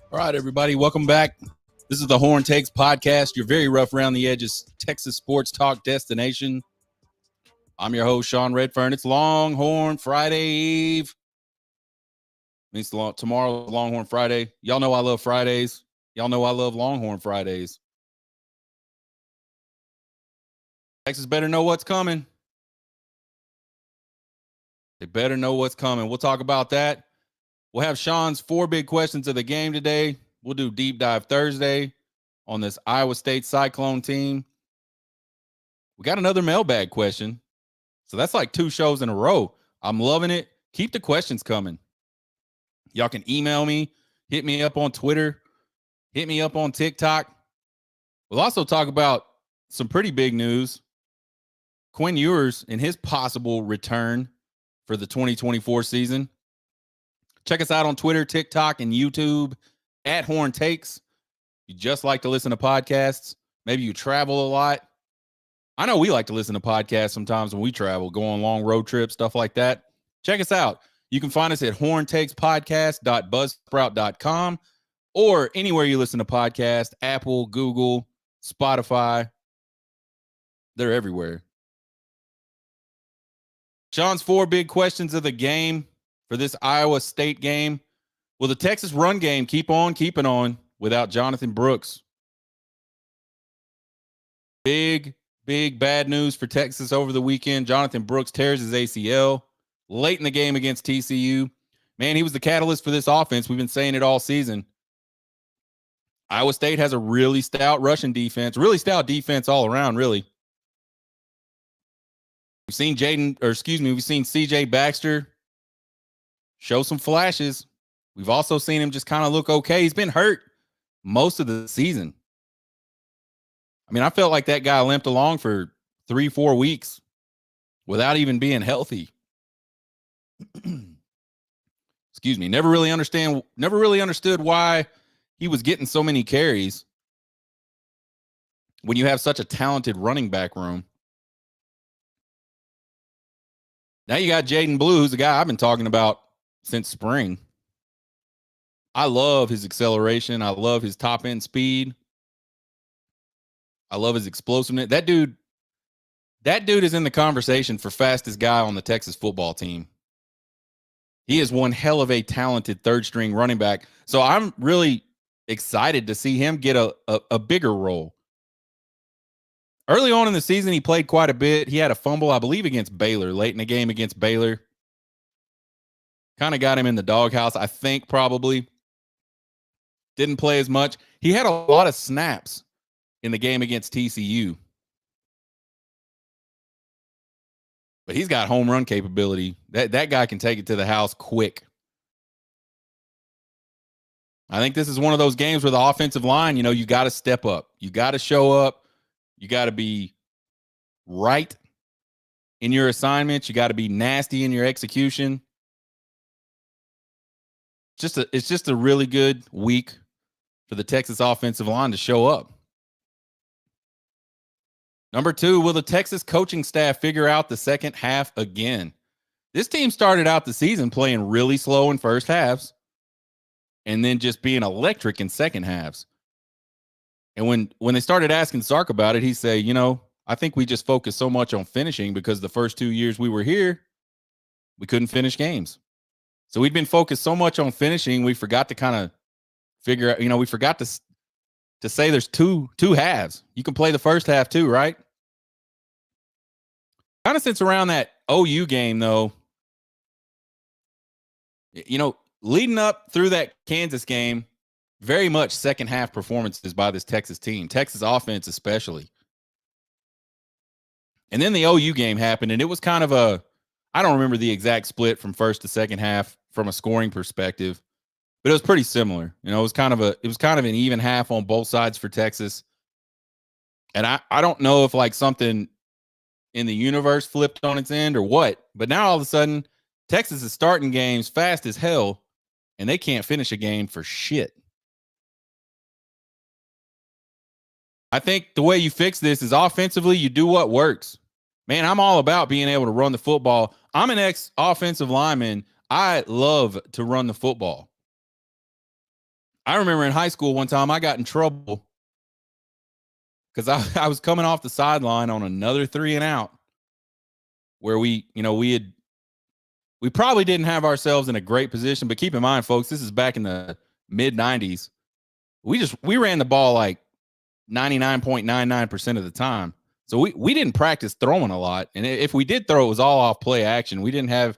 All right, everybody, welcome back. This is the Horn Takes podcast, your very rough around the edges Texas sports talk destination. I'm your host, Sean Redfern. It's Longhorn Friday Eve. Means tomorrow, Longhorn Friday. Y'all know I love Fridays. Y'all know I love Longhorn Fridays. Texas better know what's coming. They better know what's coming. We'll talk about that. We'll have Sean's 4 big questions of the game today. We'll do Deep Dive Thursday on this Iowa State Cyclone team. We got another mailbag question. So that's like 2 shows in a row. I'm loving it. Keep the questions coming. Y'all can email me, hit me up on Twitter, hit me up on TikTok. We'll also talk about some pretty big news. Quinn Ewers and his possible return for the 2024 season. Check us out on Twitter, TikTok, and YouTube at Horn Takes. You just like to listen to podcasts. Maybe you travel a lot. I know we like to listen to podcasts sometimes when we travel, go on long road trips, stuff like that. Check us out. You can find us at horntakespodcast.buzzsprout.com or anywhere you listen to podcasts, Apple, Google, Spotify. They're everywhere. Sean's 4 big questions of the game for this Iowa State game. Will the Texas run game keep on keeping on without Jonathan Brooks? Big bad news for Texas over the weekend. Jonathan Brooks tears his ACL late in the game against TCU. Man, he was the catalyst for this offense. We've been saying it all season. Iowa State has a really stout rushing defense, really stout defense all around, really. We've seen CJ Baxter show some flashes. We've also seen him just kind of look okay. He's been hurt most of the season. I mean, I felt like that guy limped along for 3-4 weeks without even being healthy. Excuse me. Never really understood why he was getting so many carries when you have such a talented running back room. Now you got Jaden Blue, who's a guy I've been talking about since spring. I love his acceleration. I love his top end speed. I love his explosiveness. That dude is in the conversation for fastest guy on the Texas football team. He is one hell of a talented third string running back. So I'm really excited to see him get a bigger role. Early on in the season, he played quite a bit. He had a fumble, I believe, against Baylor, late in the game against Baylor. Kind of got him in the doghouse, I think, probably. Didn't play as much. He had a lot of snaps in the game against TCU. But he's got home run capability. That guy can take it to the house quick. I think this is one of those games where the offensive line, you got to step up. You got to show up. You got to be right in your assignments. You got to be nasty in your execution. It's just a really good week for the Texas offensive line to show up. Number 2, will the Texas coaching staff figure out the second half again? This team started out the season playing really slow in first halves and then just being electric in second halves. And when they started asking Sark about it, he said, I think we just focused so much on finishing because the first 2 years we were here, we couldn't finish games. So we'd been focused so much on finishing, we forgot to kind of figure out, we forgot to say there's two halves. You can play the first half too, right? Kind of since around that OU game, though, leading up through that Kansas game, very much second half performances by this Texas team, Texas offense especially. And then the OU game happened, and it was kind of I don't remember the exact split from first to second half from a scoring perspective, but it was pretty similar. It was kind of an even half on both sides for Texas. And I don't know if like something in the universe flipped on its end or what, but now all of a sudden Texas is starting games fast as hell, and they can't finish a game for shit. I think the way you fix this is offensively, you do what works. Man, I'm all about being able to run the football. I'm an ex-offensive lineman. I love to run the football. I remember in high school one time I got in trouble because I was coming off the sideline on another 3 and out where we probably didn't have ourselves in a great position. But keep in mind, folks, this is back in the mid 90s. We ran the ball like 99.99% of the time. So we didn't practice throwing a lot. And if we did throw, it was all off play action. We didn't have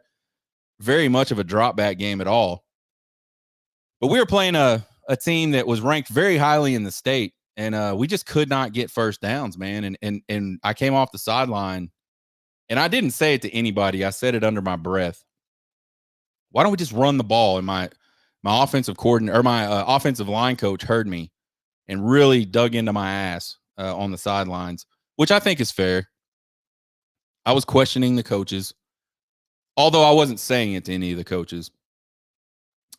very much of a drop back game at all. But we were playing a team that was ranked very highly in the state. And we just could not get first downs, man. And I came off the sideline, and I didn't say it to anybody. I said it under my breath. Why don't we just run the ball? And my offensive coordinator or my offensive line coach heard me and really dug into my ass on the sidelines, which I think is fair. I was questioning the coaches, although I wasn't saying it to any of the coaches.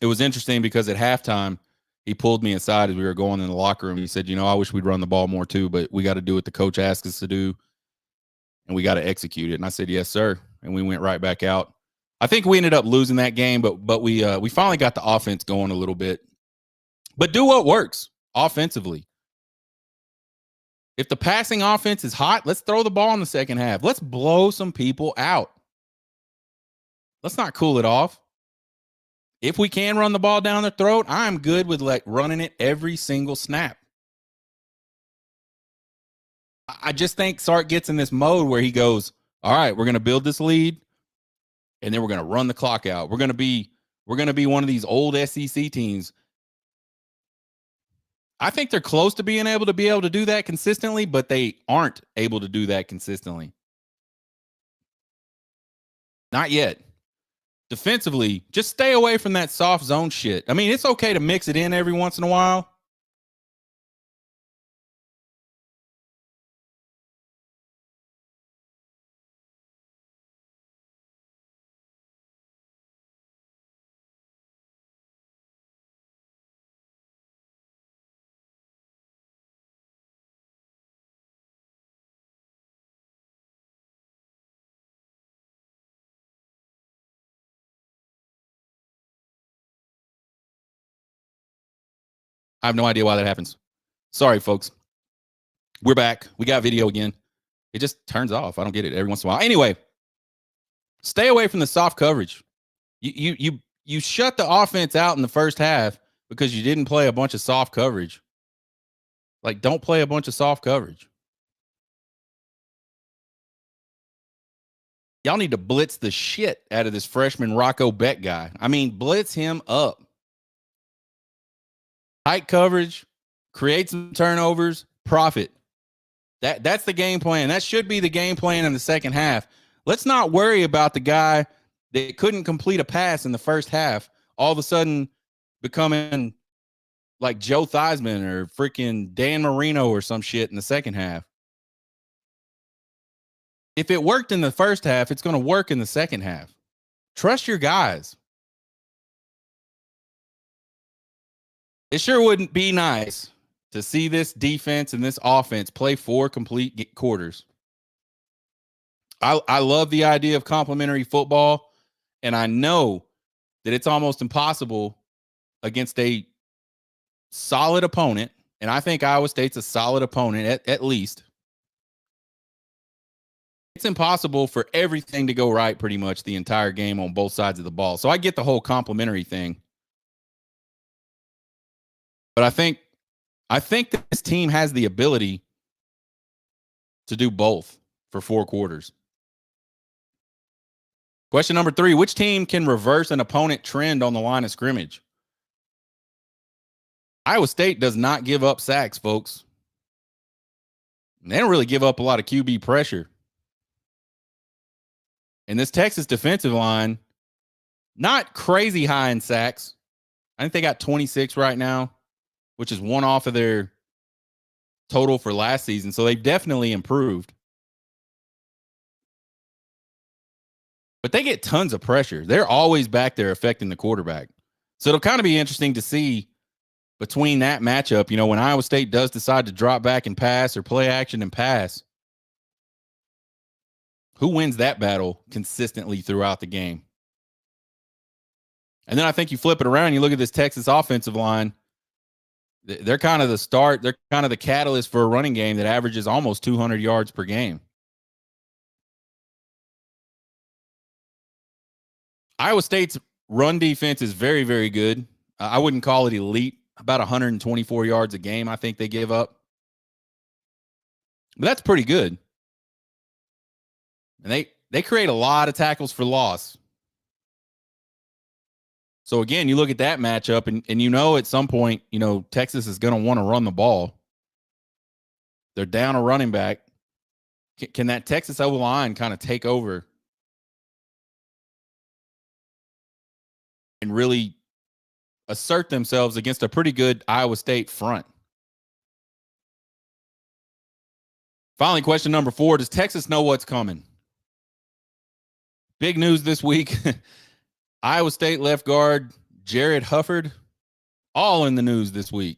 It was interesting because at halftime, he pulled me aside as we were going in the locker room. He said, I wish we'd run the ball more too, but we got to do what the coach asked us to do, and we got to execute it. And I said, yes, sir. And we went right back out. I think we ended up losing that game, but we finally got the offense going a little bit. But do what works offensively. If the passing offense is hot, let's throw the ball in the second half. Let's blow some people out. Let's not cool it off. If we can run the ball down their throat, I'm good with running it every single snap. I just think Sark gets in this mode where he goes, all right, we're going to build this lead, and then we're going to run the clock out. We're going to be one of these old SEC teams. I think they're close to being able to do that consistently, but they aren't able to do that consistently. Not yet. Defensively, just stay away from that soft zone shit. I mean, it's okay to mix it in every once in a while. I have no idea why that happens. Sorry, folks. We're back. We got video again. It just turns off. I don't get it every once in a while. Anyway, stay away from the soft coverage. You shut the offense out in the first half because you didn't play a bunch of soft coverage. Like, don't play a bunch of soft coverage. Y'all need to blitz the shit out of this freshman Rocco Beck guy. I mean, blitz him up. Tight coverage, create some turnovers, profit. That's the game plan. That should be the game plan in the second half. Let's not worry about the guy that couldn't complete a pass in the first half, all of a sudden becoming like Joe Theismann or freaking Dan Marino or some shit in the second half. If it worked in the first half, it's going to work in the second half. Trust your guys. It sure wouldn't be nice to see this defense and this offense play 4 complete quarters. I love the idea of complementary football, and I know that it's almost impossible against a solid opponent, and I think Iowa State's a solid opponent at least. It's impossible for everything to go right pretty much the entire game on both sides of the ball. So I get the whole complementary thing. But I think that this team has the ability to do both for 4 quarters. Question number 3, which team can reverse an opponent trend on the line of scrimmage? Iowa State does not give up sacks, folks. They don't really give up a lot of QB pressure. And this Texas defensive line, not crazy high in sacks. I think they got 26 right now, which is one off of their total for last season. So they've definitely improved. But they get tons of pressure. They're always back there affecting the quarterback. So it'll kind of be interesting to see between that matchup, when Iowa State does decide to drop back and pass or play action and pass, who wins that battle consistently throughout the game? And then I think you flip it around, you look at this Texas offensive line. They're kind of the start. They're kind of the catalyst for a running game that averages almost 200 yards per game. Iowa State's run defense is very, very good. I wouldn't call it elite. About 124 yards a game, I think they give up. But that's pretty good. And they create a lot of tackles for loss. So again, you look at that matchup, and you know at some point, you know, Texas is going to want to run the ball. They're down a running back. Can that Texas O-line kind of take over and really assert themselves against a pretty good Iowa State front? Finally, question number 4, does Texas know what's coming? Big news this week. Iowa State left guard Jared Hufford, all in the news this week.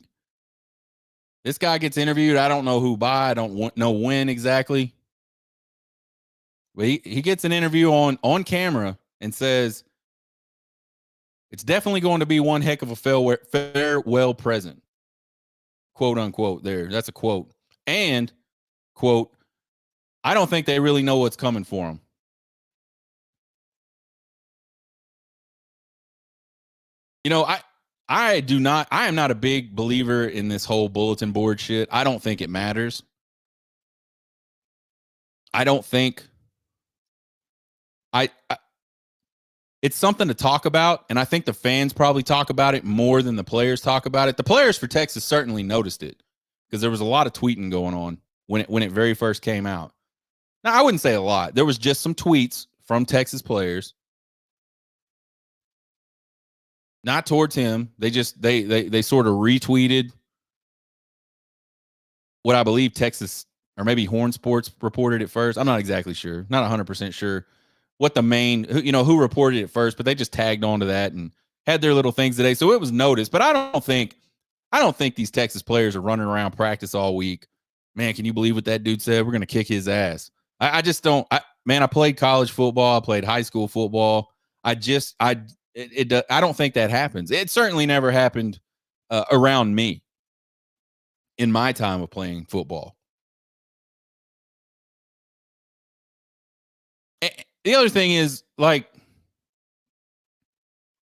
This guy gets interviewed. I don't know who by. I don't know when exactly. But he gets an interview on camera and says, it's definitely going to be one heck of a farewell present. Quote unquote there. That's a quote. And, quote, I don't think they really know what's coming for them. You know, I am not a big believer in this whole bulletin board shit. I don't think it matters. I don't think it's something to talk about, and I think the fans probably talk about it more than the players talk about it. The players for Texas certainly noticed it because there was a lot of tweeting going on when it very first came out. Now, I wouldn't say a lot. There was just some tweets from Texas players. Not towards him. They just they sort of retweeted what I believe Texas or maybe Horn Sports reported it first. I'm not exactly sure. Not 100% sure what the main who reported it first, but they just tagged onto that and had their little things today. So it was noticed, but I don't think these Texas players are running around practice all week. Man, can you believe what that dude said? We're going to kick his ass. I just don't. I played college football. I played high school football. I don't think that happens. It certainly never happened around me in my time of playing football. The other thing is, like,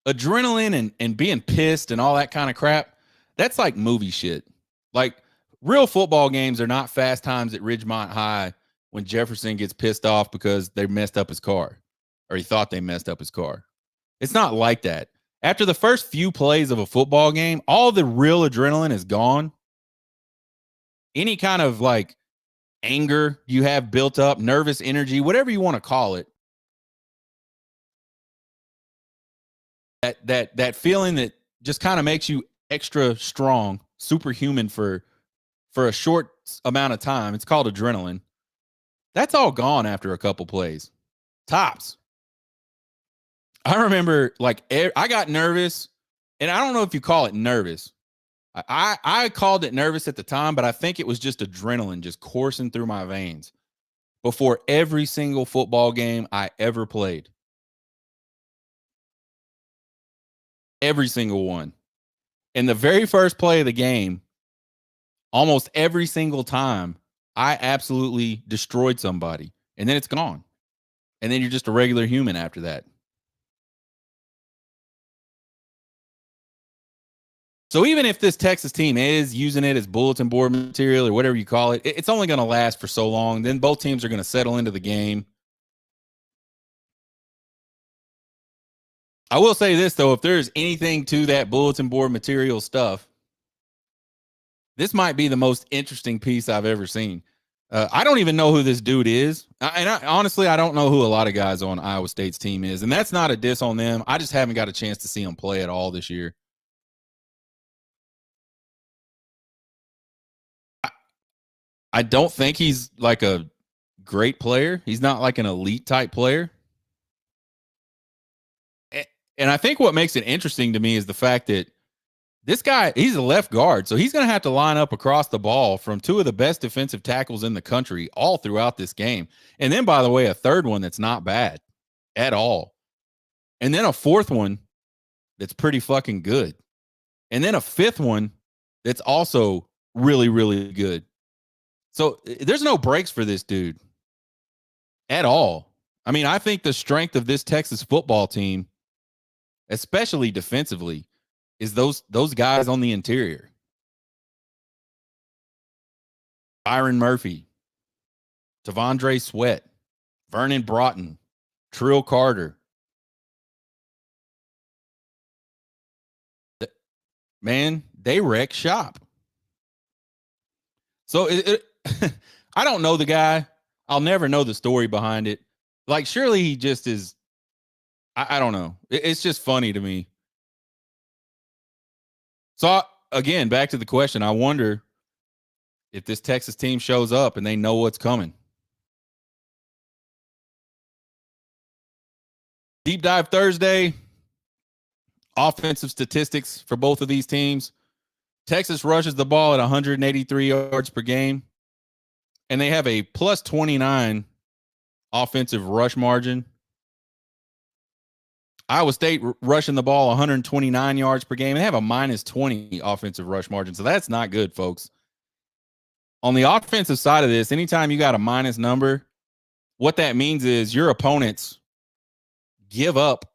adrenaline and being pissed and all that kind of crap, that's like movie shit. Like, real football games are not Fast Times at Ridgemont High when Jefferson gets pissed off because they messed up his car or he thought they messed up his car. It's not like that. After the first few plays of a football game, all the real adrenaline is gone. Any kind of like anger you have built up, nervous energy, whatever you want to call it, that feeling that just kind of makes you extra strong, superhuman for a short amount of time. It's called adrenaline. That's all gone after a couple plays. Tops. I remember, like, I got nervous, and I don't know if you call it nervous. I called it nervous at the time, but I think it was just adrenaline just coursing through my veins before every single football game I ever played. Every single one. In the very first play of the game, almost every single time, I absolutely destroyed somebody, and then it's gone. And then you're just a regular human after that. So even if this Texas team is using it as bulletin board material or whatever you call it, it's only going to last for so long. Then both teams are going to settle into the game. I will say this, though, if there's anything to that bulletin board material stuff, this might be the most interesting piece I've ever seen. I don't even know who this dude is. Honestly, I don't know who a lot of guys on Iowa State's team is. And that's not a diss on them. I just haven't got a chance to see them play at all this year. I don't think he's like a great player. He's not like an elite type player. And I think what makes it interesting to me is the fact that this guy, he's a left guard, so he's going to have to line up across the ball from two of the best defensive tackles in the country all throughout this game. And then, by the way, a third one that's not bad at all. And then a fourth one that's pretty fucking good. And then a fifth one that's also really, really good. So there's no breaks for this dude at all. I mean, I think the strength of this Texas football team, especially defensively, is those guys on the interior. Byron Murphy, Tavondre Sweat, Vernon Broughton, Trill Carter. Man, they wreck shop. So I don't know the guy. I'll never know the story behind it. Like, surely he just is. I don't know. It's just funny to me. So, again, back to the question. I wonder if this Texas team shows up and they know what's coming. Deep Dive Thursday. Offensive statistics for both of these teams. Texas rushes the ball at 183 yards per game, and they have a plus 29 offensive rush margin. Iowa State rushing the ball 129 yards per game, and they have a minus 20 offensive rush margin. So that's not good, folks. On the offensive side of this, anytime you got a minus number, what that means is your opponents give up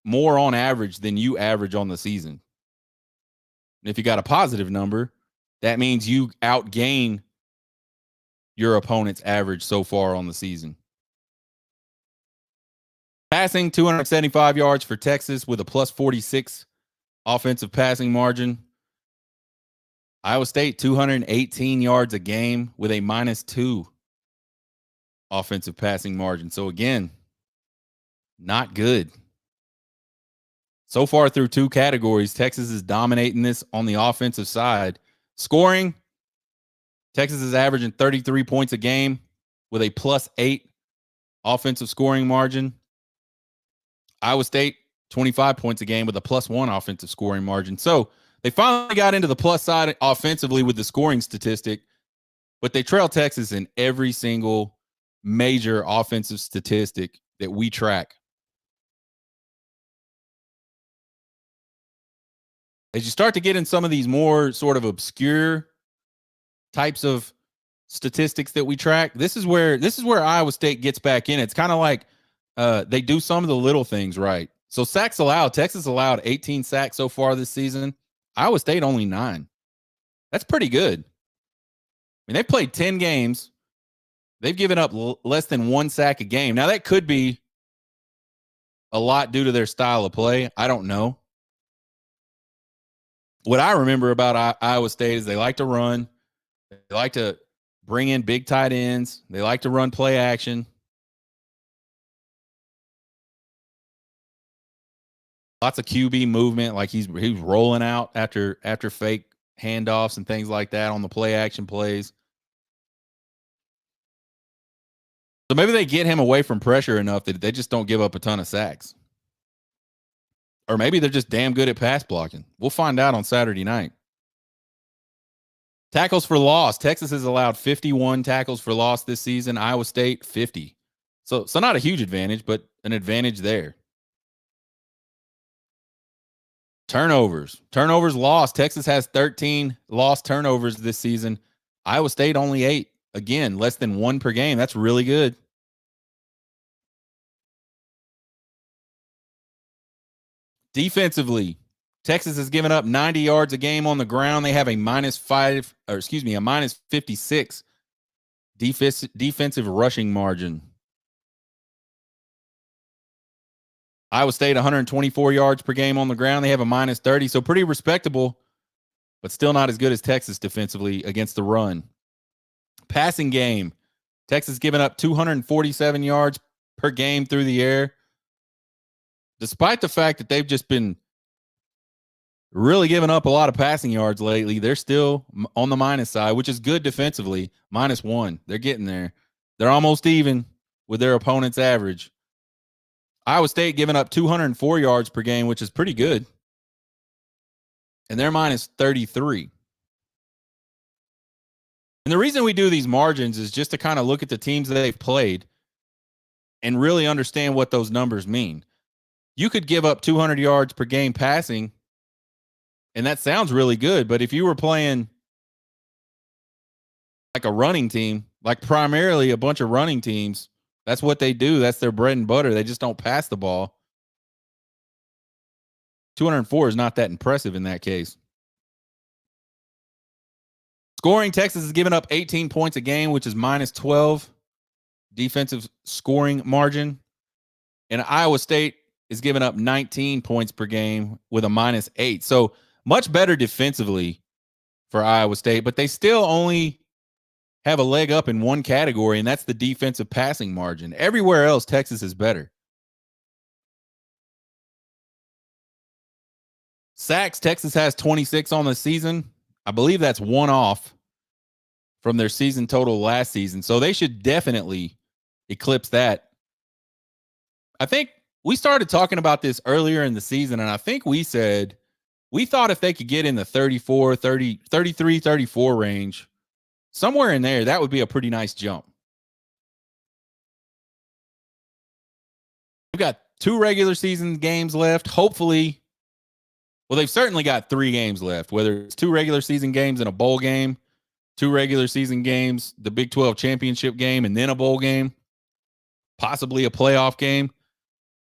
more on average than you average on the season. And if you got a positive number, that means you outgain your opponent's average so far on the season. Passing 275 yards for Texas with a plus 46 offensive passing margin. Iowa State 218 yards a game with a minus 2 offensive passing margin. So again, not good. So far through 2 categories, Texas is dominating this on the offensive side. Scoring, Texas is averaging 33 points a game with a plus 8 offensive scoring margin. Iowa State, 25 points a game with a plus 1 offensive scoring margin. So they finally got into the plus side offensively with the scoring statistic, but they trail Texas in every single major offensive statistic that we track. As you start to get in some of these more sort of obscure types of statistics that we track, this is where Iowa State gets back in. It's kind of like they do some of the little things right. So sacks allowed, Texas allowed 18 sacks so far this season. Iowa State only 9. That's pretty good. I mean, they've played 10 games. They've given up less than 1 sack a game. Now, that could be a lot due to their style of play. I don't know. What I remember about Iowa State is they like to run. They like to bring in big tight ends. They like to run play action. Lots of QB movement, like he's rolling out after fake handoffs and things like that on the play action plays. So maybe they get him away from pressure enough that they just don't give up a ton of sacks. Or maybe they're just damn good at pass blocking. We'll find out on Saturday night. Tackles for loss. Texas has allowed 51 tackles for loss this season. Iowa State, 50. So not a huge advantage, but an advantage there. Turnovers lost. Texas has 13 lost turnovers this season. Iowa State only 8. Again, less than 1 per game. That's really good. Defensively, Texas has given up 90 yards a game on the ground. They have a minus 56 defensive rushing margin. Iowa State, 124 yards per game on the ground. They have a minus 30, so pretty respectable, but still not as good as Texas defensively against the run. Passing game, Texas giving up 247 yards per game through the air. Despite the fact that they've just been really giving up a lot of passing yards lately, they're still on the minus side, which is good defensively. Minus 1. They're getting there. They're almost even with their opponent's average. Iowa State giving up 204 yards per game, which is pretty good. And they're minus 33. And the reason we do these margins is just to kind of look at the teams that they've played and really understand what those numbers mean. You could give up 200 yards per game passing And that sounds really good. But if you were playing like a running team, like primarily a bunch of running teams, that's what they do. That's their bread and butter. They just don't pass the ball. 204 is not that impressive in that case. Scoring, Texas has given up 18 points a game, which is minus 12 defensive scoring margin. And Iowa State is giving up 19 points per game with a minus 8. So much better defensively for Iowa State, but they still only have a leg up in one category, and that's the defensive passing margin. Everywhere else, Texas is better. Sacks, Texas has 26 on the season. I believe that's one off from their season total last season. So they should definitely eclipse that. I think we started talking about this earlier in the season, and I think we said we thought if they could get in the 34, 30, 33, 34 range, somewhere in there, that would be a pretty nice jump. We've got 2 regular season games left. Hopefully, well, they've certainly got 3 games left, whether it's 2 regular season games and a bowl game, 2 regular season games, the Big 12 championship game, and then a bowl game, possibly a playoff game.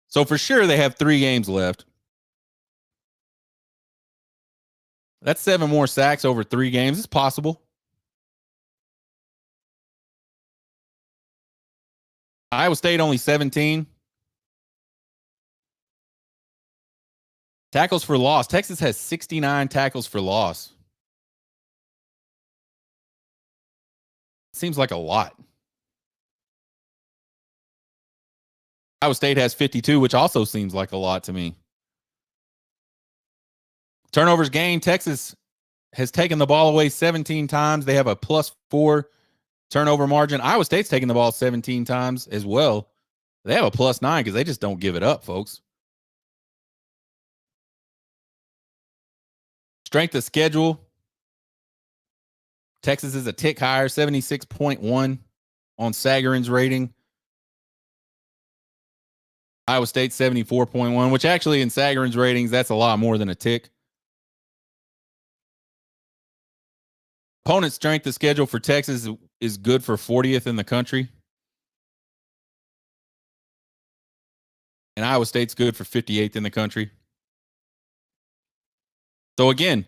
So for sure, they have 3 games left. That's 7 more sacks over 3 games. It's possible. Iowa State only 17. Tackles for loss. Texas has 69 tackles for loss. Seems like a lot. Iowa State has 52, which also seems like a lot to me. Turnovers gained. Texas has taken the ball away 17 times. They have a +4 turnover margin. Iowa State's taken the ball 17 times as well. They have a +9 because they just don't give it up, folks. Strength of schedule. Texas is a tick higher, 76.1 on Sagarin's rating. Iowa State 74.1, which actually in Sagarin's ratings, that's a lot more than a tick. Opponent strength of schedule for Texas is good for 40th in the country. And Iowa State's good for 58th in the country. So again,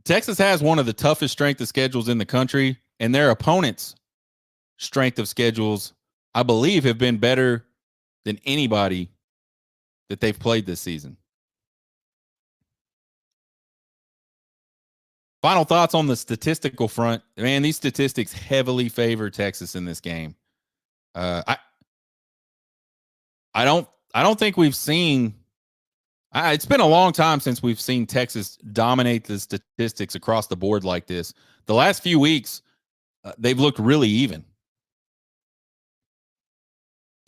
Texas has one of the toughest strength of schedules in the country, and their opponents' strength of schedules, I believe, have been better than anybody that they've played this season. Final thoughts on the statistical front. Man, these statistics heavily favor Texas in this game. I don't think we've seen. It's been a long time since we've seen Texas dominate the statistics across the board like this. The last few weeks, they've looked really even.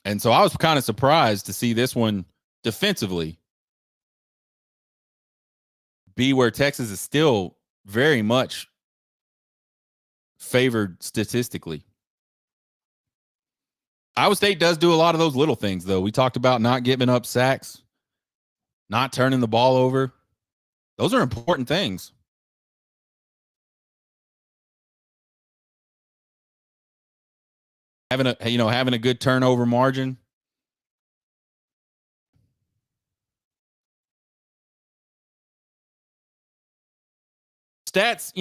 And so I was kind of surprised to see this one defensively be where Texas is still very much favored statistically. Iowa State does do a lot of those little things, though. We talked about not giving up sacks, not turning the ball over. Those are important things. Having a good turnover margin. Stats,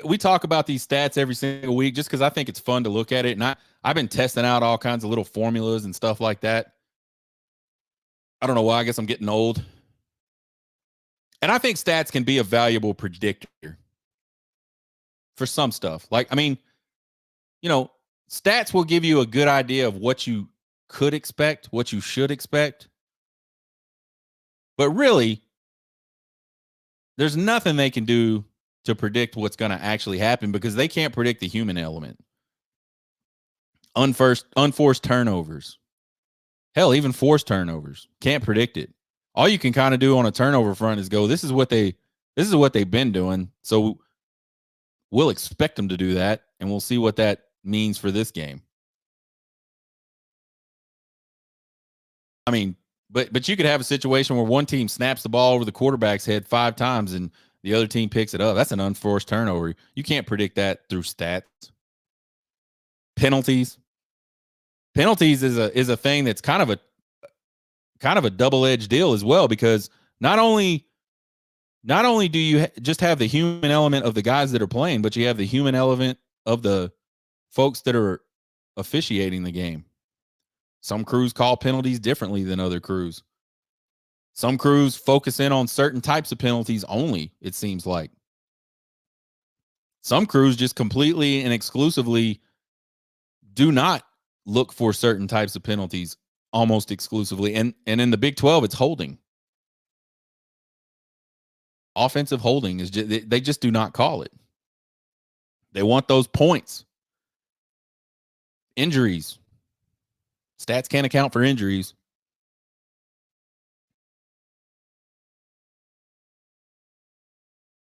we talk about these stats every single week just because I think it's fun to look at it. And I've been testing out all kinds of little formulas and stuff like that. I don't know why. I guess I'm getting old. And I think stats can be a valuable predictor for some stuff. Stats will give you a good idea of what you could expect, what you should expect. But really, there's nothing they can do to predict what's going to actually happen because they can't predict the human element. Unforced turnovers. Hell, even forced turnovers. Can't predict it. All you can kind of do on a turnover front is go, this is what they've been doing. So we'll expect them to do that, and we'll see what that means for this game. I mean, but you could have a situation where one team snaps the ball over the quarterback's head 5 times and The other team picks it up. That's an unforced turnover. You can't predict that through stats. Penalties. Penalties is a thing that's kind of a double-edged deal as well, because not only do you just have the human element of the guys that are playing, but you have the human element of the folks that are officiating the game. Some crews call penalties differently than other crews. Some crews focus in on certain types of penalties only, it seems like. Some crews just completely and exclusively do not look for certain types of penalties almost exclusively. And in the Big 12, it's holding. Offensive holding is just, they just do not call it. They want those points. Injuries. Stats can't account for injuries.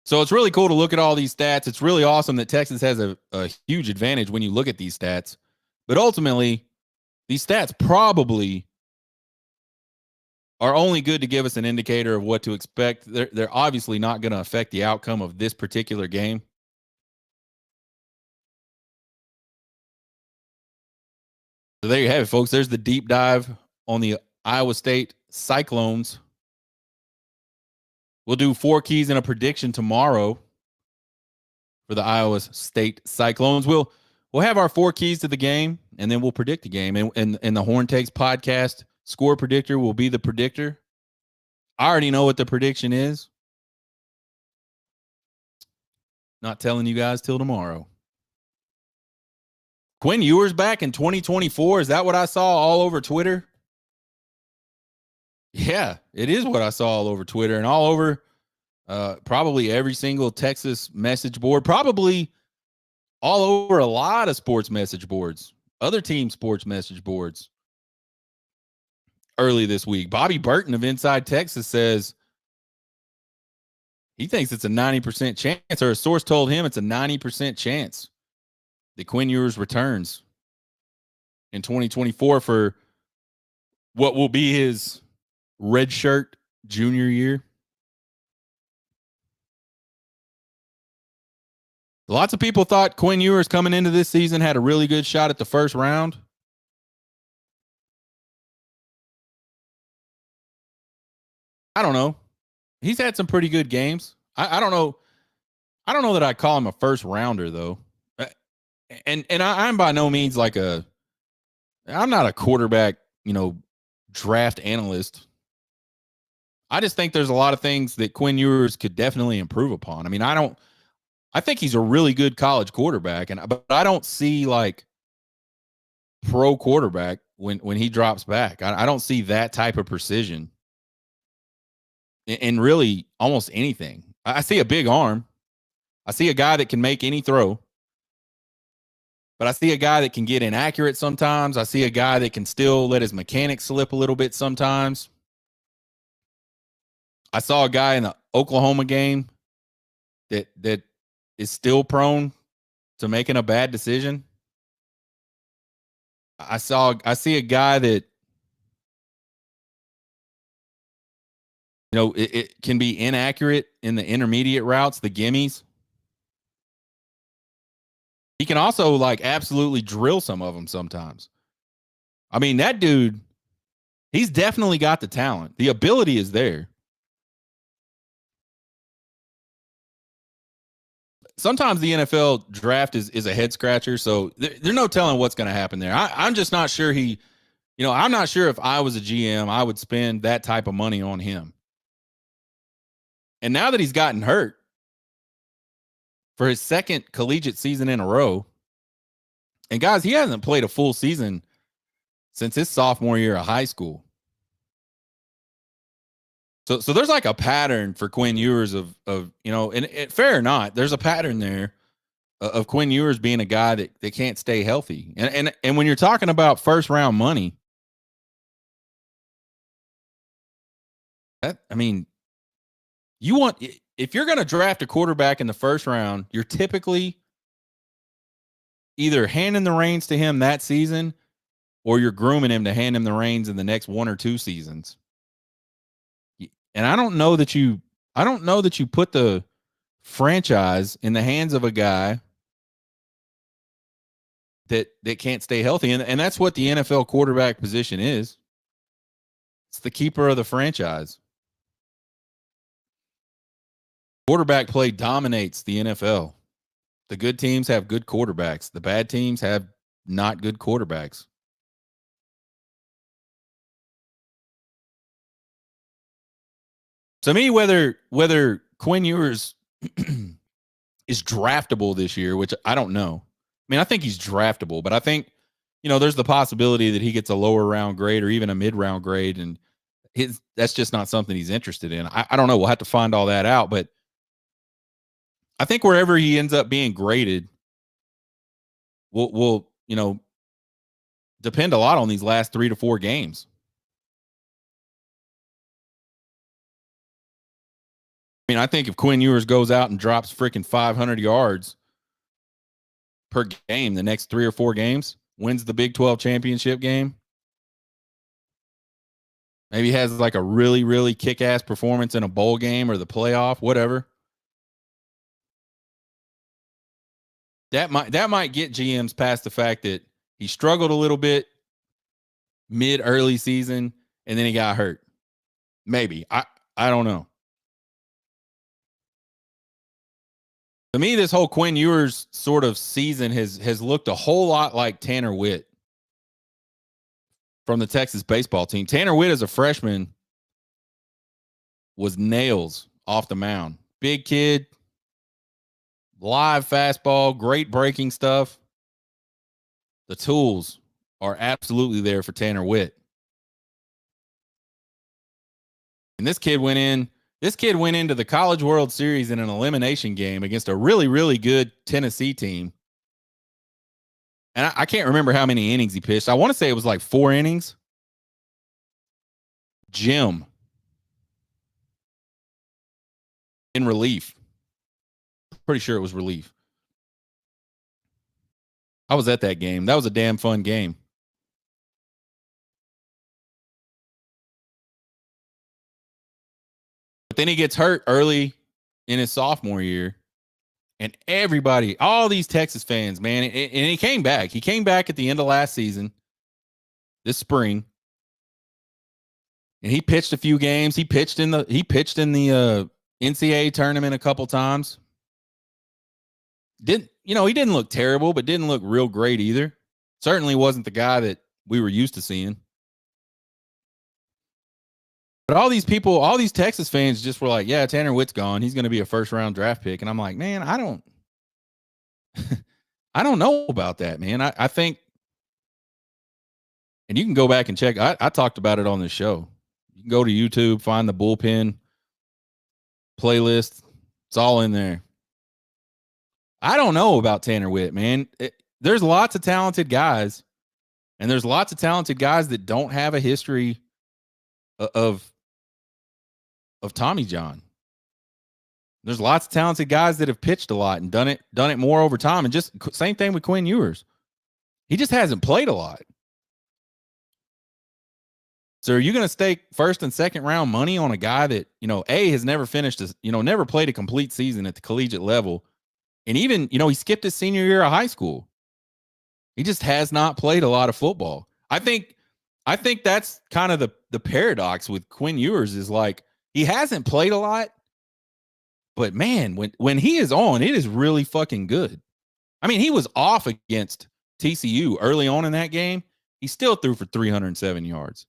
So it's really cool to look at all these stats. It's really awesome that Texas has a huge advantage when you look at these stats. But ultimately, these stats probably are only good to give us an indicator of what to expect. They're obviously not going to affect the outcome of this particular game. So there you have it, folks. There's the deep dive on the Iowa State Cyclones. We'll do 4 keys and a prediction tomorrow for the Iowa State Cyclones. We'll have our 4 keys to the game, and then we'll predict the game. And the Horn Takes podcast score predictor will be the predictor. I already know what the prediction is. Not telling you guys till tomorrow. Quinn Ewers back in 2024. Is that what I saw all over Twitter? Yeah, it is what I saw all over Twitter and all over probably every single Texas message board, probably all over a lot of sports message boards, other team sports message boards early this week. Bobby Burton of Inside Texas says he thinks it's a 90% chance, or a source told him it's a 90% chance that Quinn Ewers returns in 2024 for what will be his redshirt junior year. Lots of people thought Quinn Ewers coming into this season had a really good shot at the first round. I don't know. He's had some pretty good games. I don't know. I don't know that I call him a first rounder though. And I'm by no means like I'm not a quarterback, draft analyst. I just think there's a lot of things that Quinn Ewers could definitely improve upon. I mean, I think he's a really good college quarterback, but I don't see like pro quarterback when he drops back. I don't see that type of precision in really almost anything. I see a big arm. I see a guy that can make any throw. But I see a guy that can get inaccurate sometimes. I see a guy that can still let his mechanics slip a little bit sometimes. I saw a guy in the Oklahoma game that is still prone to making a bad decision. I see a guy that, it can be inaccurate in the intermediate routes, the gimmies. He can also like absolutely drill some of them sometimes. I mean, that dude, he's definitely got the talent. The ability is there. Sometimes the NFL draft is a head scratcher, so there's no telling what's going to happen there. I'm just not sure I'm not sure if I was a GM, I would spend that type of money on him. And now that he's gotten hurt for his second collegiate season in a row, and guys, he hasn't played a full season since his sophomore year of high school. So there's like a pattern for Quinn Ewers and fair or not, there's a pattern there of Quinn Ewers being a guy that can't stay healthy. And when you're talking about first round money, if you're going to draft a quarterback in the first round, you're typically either handing the reins to him that season or you're grooming him to hand him the reins in the next 1 or 2 seasons. And I don't know that you put the franchise in the hands of a guy that can't stay healthy. And that's what the NFL quarterback position is. It's the keeper of the franchise. Quarterback play dominates the NFL. The good teams have good quarterbacks. The bad teams have not good quarterbacks. To me, whether Quinn Ewers is draftable this year, which I don't know. I mean, I think he's draftable, but I think, there's the possibility that he gets a lower round grade or even a mid-round grade, and that's just not something he's interested in. I don't know. We'll have to find all that out, but I think wherever he ends up being graded will depend a lot on these last 3 to 4 games. I mean, I think if Quinn Ewers goes out and drops freaking 500 yards per game the next 3 or 4 games, wins the Big 12 championship game, maybe has like a really, really kick-ass performance in a bowl game or the playoff, whatever. That might get GMs past the fact that he struggled a little bit early season and then he got hurt. Maybe. I don't know. To me, this whole Quinn Ewers sort of season has looked a whole lot like Tanner Witt from the Texas baseball team. Tanner Witt as a freshman was nails off the mound. Big kid, live fastball, great breaking stuff. The tools are absolutely there for Tanner Witt. And this kid went into the College World Series in an elimination game against a really, really good Tennessee team. And I can't remember how many innings he pitched. I want to say it was like 4 innings. Jim in relief. Pretty sure it was relief. I was at that game. That was a damn fun game. But then he gets hurt early in his sophomore year. And everybody, all these Texas fans, man, and he came back. He came back at the end of last season, this spring. And he pitched a few games. He pitched in the NCAA tournament a couple times. He didn't look terrible, but didn't look real great either. Certainly wasn't the guy that we were used to seeing. But all these people, all these Texas fans just were like, yeah, Tanner Witt's gone. He's going to be a first-round draft pick. And I'm like, man, I don't know about that, man. I think, and you can go back and check. I talked about it on this show. You can go to YouTube, find the bullpen playlist. It's all in there. I don't know about Tanner Witt, man. There's lots of talented guys, and there's lots of talented guys that don't have a history of Tommy John. There's lots of talented guys that have pitched a lot and done it more over time. And just same thing with Quinn Ewers. He just hasn't played a lot. So are you going to stake first and second round money on a guy that, has never finished, never played a complete season at the collegiate level? And even, he skipped his senior year of high school. He just has not played a lot of football. I think that's kind of the paradox with Quinn Ewers is like, he hasn't played a lot, but man, when he is on, it is really fucking good. I mean, he was off against TCU early on in that game. He still threw for 307 yards.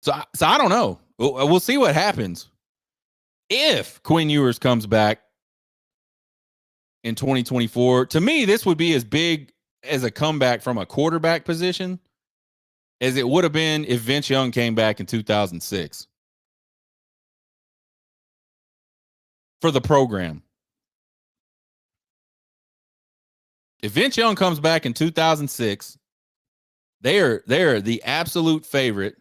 So I don't know. We'll see what happens. If Quinn Ewers comes back in 2024, to me, this would be as big as a comeback from a quarterback position as it would have been if Vince Young came back in 2006 for the program. If Vince Young comes back in 2006, they are the absolute favorite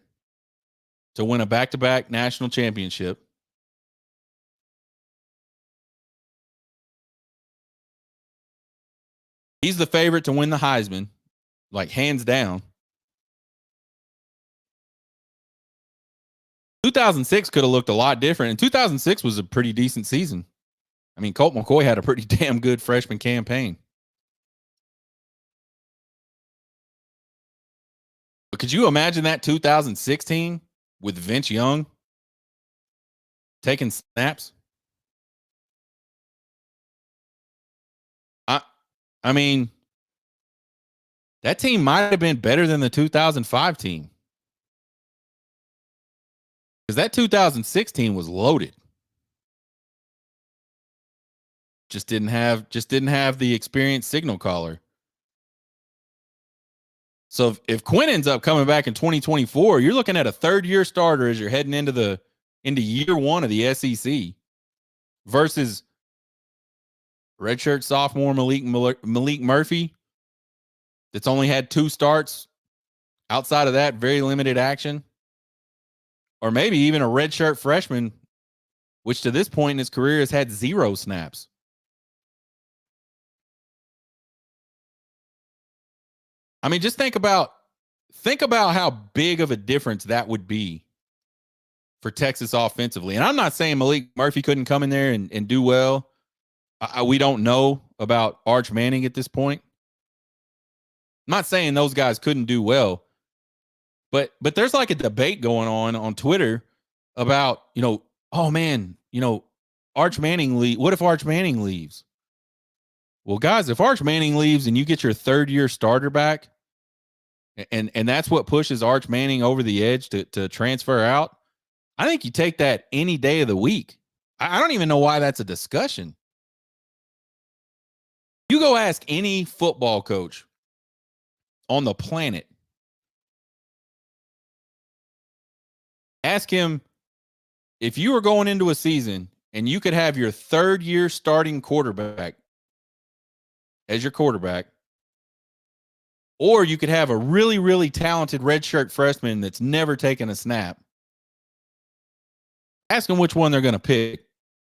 to win a back-to-back national championship. He's the favorite to win the Heisman, like hands down. 2006 could have looked a lot different, and 2006 was a pretty decent season. I mean, Colt McCoy had a pretty damn good freshman campaign. But could you imagine that 2016 with Vince Young taking snaps? I mean, that team might have been better than the 2005 team. Because that 2016 was loaded. Just didn't have the experienced signal caller. So if Quinn ends up coming back in 2024, you're looking at a third-year starter as you're heading into year one of the SEC versus redshirt sophomore Malik Murphy that's only had 2 starts. Outside of that, very limited action. Or maybe even a redshirt freshman, which to this point in his career has had 0 snaps. I mean, just think about how big of a difference that would be for Texas offensively. And I'm not saying Malik Murphy couldn't come in there and do well. We don't know about Arch Manning at this point. I'm not saying those guys couldn't do well. But there's like a debate going on Twitter about, oh man, Arch Manning what if Arch Manning leaves? Well, guys, if Arch Manning leaves and you get your third-year starter back, and that's what pushes Arch Manning over the edge to transfer out, I think you take that any day of the week. I don't even know why that's a discussion. You go ask any football coach on the planet. Ask him if you were going into a season and you could have your third-year starting quarterback as your quarterback, or you could have a really, really talented redshirt freshman that's never taken a snap. Ask them which one they're going to pick.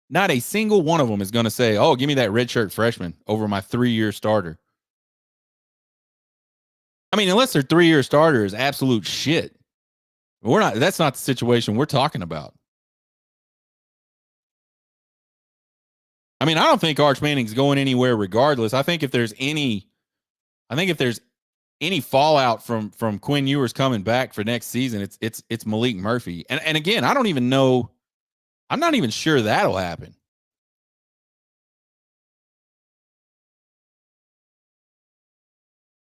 Not a single one of them is going to say, oh, give me that redshirt freshman over my 3-year starter. I mean, unless their 3-year starter is absolute shit. That's not the situation we're talking about. I mean, I don't think Arch Manning's going anywhere regardless. I think if there's any fallout from Quinn Ewers coming back for next season, it's Malik Murphy. And again, I don't even know. I'm not even sure that'll happen.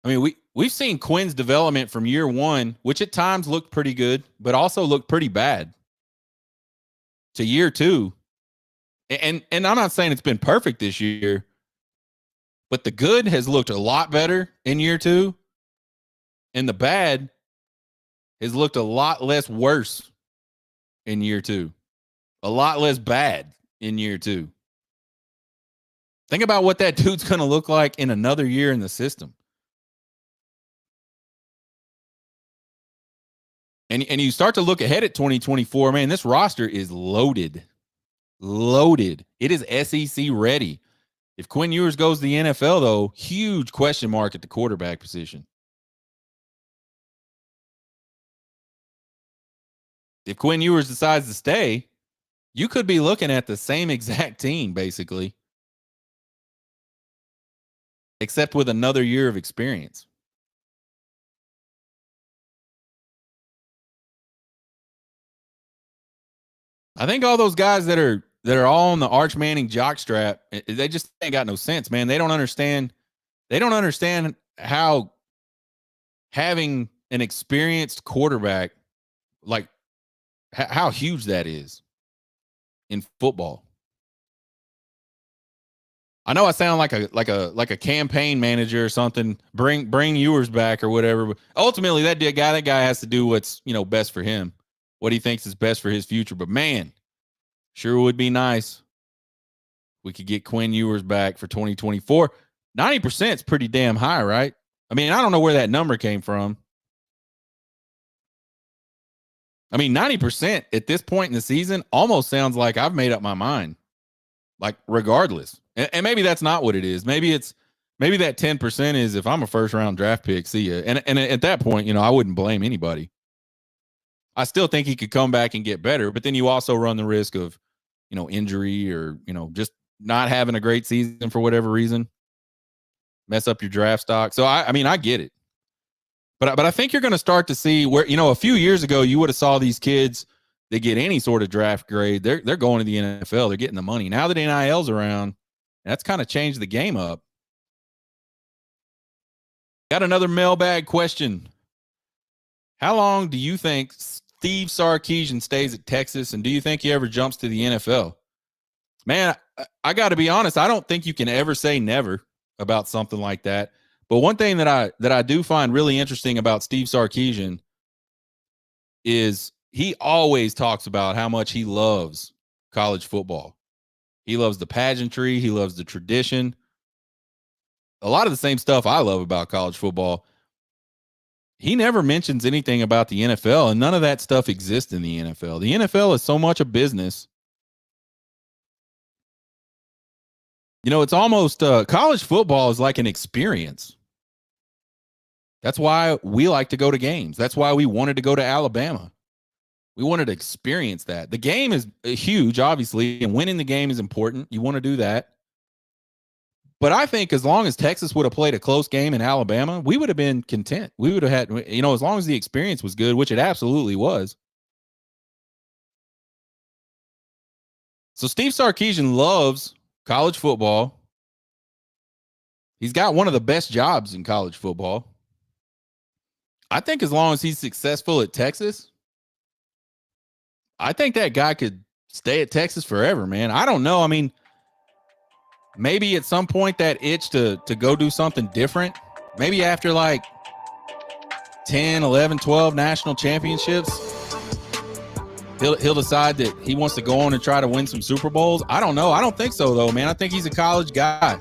I mean, we've seen Quinn's development from year one, which at times looked pretty good, but also looked pretty bad, to year 2. And I'm not saying it's been perfect this year, but the good has looked a lot better in year 2, and the bad has looked a lot less worse in year 2, a lot less bad in year 2. Think about what that dude's going to look like in another year in the system. And you start to look ahead at 2024, man, this roster is loaded. Loaded. It is SEC ready. If Quinn Ewers goes to the NFL, though, huge question mark at the quarterback position. If Quinn Ewers decides to stay, you could be looking at the same exact team, basically, except with another year of experience. I think all those guys that are all on the Arch Manning jockstrap, they just ain't got no sense, man. They don't understand how having an experienced quarterback, like how huge that is in football. I know I sound like a campaign manager or something. Bring Ewers back or whatever. But ultimately, that guy has to do what's best for him, what he thinks is best for his future. But man, sure would be nice we could get Quinn Ewers back for 2024. 90% is pretty damn high, right? I mean, I don't know where that number came from. I mean, 90% at this point in the season almost sounds like I've made up my mind. Like, regardless. And maybe that's not what it is. Maybe that 10% is if I'm a first round draft pick, see ya. And at that point, I wouldn't blame anybody. I still think he could come back and get better, but then you also run the risk of, injury or, just not having a great season for whatever reason, mess up your draft stock. So I get it. But I think you're going to start to see where, a few years ago, you would have saw these kids that get any sort of draft grade. They're going to the NFL. They're getting the money. Now that NIL's around, that's kind of changed the game up. Got another mailbag question. How long do you think Steve Sarkisian stays at Texas, and do you think he ever jumps to the NFL? Man, I got to be honest. I don't think you can ever say never about something like that. But one thing that I do find really interesting about Steve Sarkisian is he always talks about how much he loves college football. He loves the pageantry. He loves the tradition. A lot of the same stuff I love about college football. He never mentions anything about the NFL, and none of that stuff exists in the NFL. The NFL is so much a business. It's almost college football is like an experience. That's why we like to go to games. That's why we wanted to go to Alabama. We wanted to experience that. The game is huge, obviously, and winning the game is important. You want to do that. But I think as long as Texas would have played a close game in Alabama, we would have been content. We would have had, as long as the experience was good, which it absolutely was. So Steve Sarkisian loves college football. He's got one of the best jobs in college football. I think as long as he's successful at Texas, I think that guy could stay at Texas forever, man. I don't know. I mean, maybe at some point that itch to go do something different, maybe after like 10, 11, 12 national championships, he'll decide that he wants to go on and try to win some Super Bowls. I don't know. I don't think so, though, man. I think he's a college guy.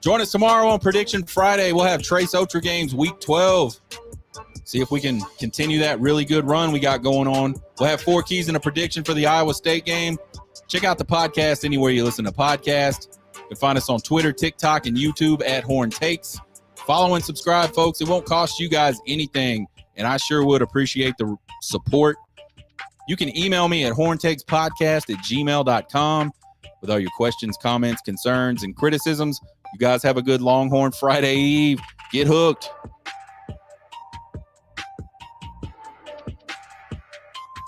Join us tomorrow on Prediction Friday. We'll have Trace Otra Games Week 12. See if we can continue that really good run we got going on. We'll have 4 keys and a prediction for the Iowa State game. Check out the podcast anywhere you listen to podcasts. You can find us on Twitter, TikTok, and YouTube at Horn Takes. Follow and subscribe, folks. It won't cost you guys anything, and I sure would appreciate the support. You can email me at horntakespodcast@gmail.com with all your questions, comments, concerns, and criticisms. You guys have a good Longhorn Friday Eve. Get hooked.